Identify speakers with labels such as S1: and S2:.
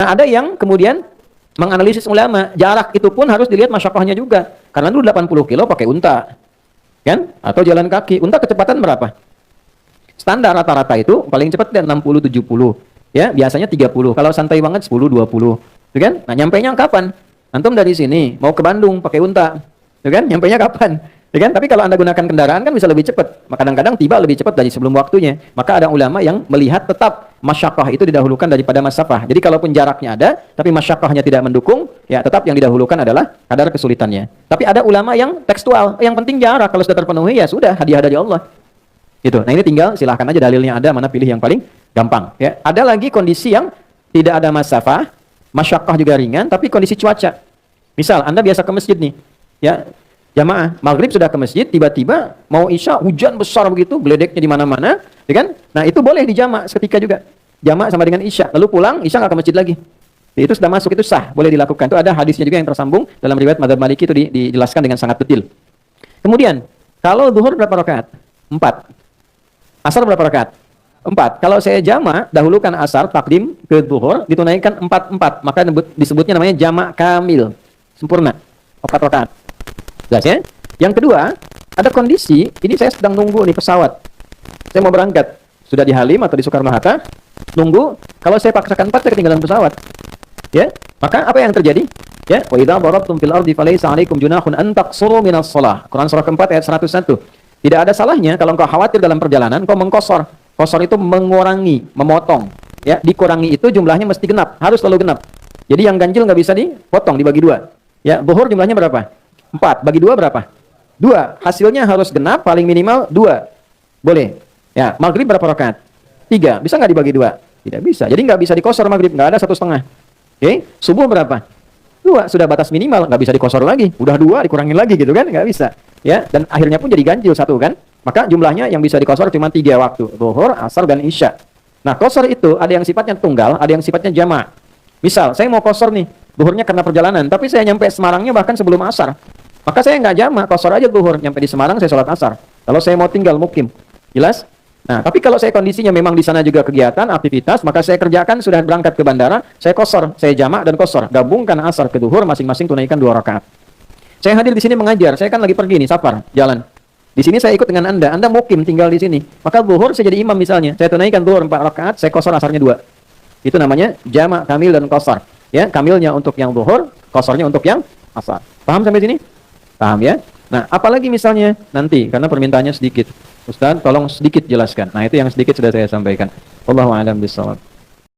S1: Nah, ada yang kemudian menganalisis ulama, jarak itu pun harus dilihat masyakohnya juga. Karena dulu 80 kilo pakai unta, kan? Atau jalan kaki. Unta kecepatan berapa? Standar rata-rata itu paling cepat 60-70. Ya, biasanya 30. Kalau santai banget 10-20. Itu kan? Nah, nyampainya kapan? Antum dari sini mau ke Bandung pakai unta. Itu kan? Nyampainya kapan? Ya kan? Tapi kalau Anda gunakan kendaraan kan bisa lebih cepat. Kadang-kadang tiba lebih cepat dari sebelum waktunya. Maka ada ulama yang melihat tetap masyaqqah itu didahulukan daripada masafah. Jadi kalaupun jaraknya ada, tapi masyaqqahnya tidak mendukung, ya tetap yang didahulukan adalah kadar kesulitannya. Tapi ada ulama yang tekstual, yang penting jarak. Kalau sudah terpenuhi ya sudah, hadiah dari Allah. Gitu. Nah, ini tinggal silahkan aja dalilnya ada, mana pilih yang paling gampang. Ya. Ada lagi kondisi yang tidak ada masafah, masyaqqah juga ringan, tapi kondisi cuaca. Misal Anda biasa ke masjid nih, ya. Jamaah, maghrib sudah ke masjid, tiba-tiba mau isya, hujan besar begitu, geledeknya di mana-mana, ya kan? Nah, itu boleh dijamak seketika juga. Jamak sama dengan isya, lalu pulang, isya nggak ke masjid lagi. Itu sudah masuk, itu sah, boleh dilakukan. Itu ada hadisnya juga yang tersambung dalam riwayat Madzhab Maliki itu dijelaskan dengan sangat detail. Kemudian, kalau zuhur berapa rakaat? 4. Asar berapa rakaat? 4. Kalau saya jamak, dahulukan asar, takdim ke zuhur, ditunaikan 4-4. Maka disebutnya namanya jamak kamil. Sempurna. 4 rakaat. Jelas ya? Yang kedua, ada kondisi, ini saya sedang nunggu nih pesawat. Saya mau berangkat. Sudah di Halim atau di Soekarno-Hatta, nunggu, kalau saya paksakan 4, saya ketinggalan pesawat. Ya? Maka apa yang terjadi? Ya, wa idza darabtum fil ardi falaysa 'alaikum junahun an taqsuru minas shalah. Quran surah keempat ayat 101. Tidak ada salahnya kalau engkau khawatir dalam perjalanan, engkau mengkosor. Kosor itu mengurangi, memotong. Ya, dikurangi itu jumlahnya mesti genap, harus selalu genap. Jadi yang ganjil nggak bisa dipotong, dibagi 2. Ya, zuhur jumlahnya berapa? 4. Bagi 2 berapa? 2. Hasilnya harus genap, paling minimal 2. Boleh. Ya, maghrib berapa rakaat? 3. Bisa nggak dibagi 2? Tidak bisa. Jadi nggak bisa dikosor maghrib, nggak ada 1,5. Oke? Subuh berapa? 2. Sudah batas minimal, nggak bisa dikosor lagi. Udah 2, dikurangin lagi gitu kan? Nggak bisa. Ya, dan akhirnya pun jadi ganjil 1 kan? Maka jumlahnya yang bisa dikosor cuma 3 waktu. Zuhur, asar, dan isya. Nah, kosor itu ada yang sifatnya tunggal, ada yang sifatnya jamak. Misal, saya mau kosor nih, zuhurnya karena perjalanan, tapi saya nyampe Semarangnya bahkan sebelum asar. Maka saya nggak jamak, kosor aja zuhur. Nyampe di Semarang, saya sholat asar. Kalau saya mau tinggal mukim. Jelas? Nah, tapi kalau saya kondisinya memang di sana juga kegiatan, aktivitas, maka saya kerjakan, sudah berangkat ke bandara, saya kosor. Saya jamak dan kosor. Gabungkan asar ke zuhur, masing-masing tunaikan 2 rakaat. Saya hadir di sini mengajar, saya kan lagi pergi nih, safar, jalan. Di sini saya ikut dengan Anda mukim, tinggal di sini. Maka zuhur saya jadi imam misalnya. Saya tunaikan zuhur 4 rakaat, saya kosor asarnya 2. Itu namanya jamak, kamil, dan kosor. Ya, kamilnya untuk yang zuhur, kosornya untuk yang asar. Paham sampai sini? Paham ya? Nah, apalagi misalnya nanti, karena permintaannya sedikit. Ustaz, tolong sedikit jelaskan. Nah, itu yang sedikit sudah saya sampaikan. Wallahu a'lam bishawab.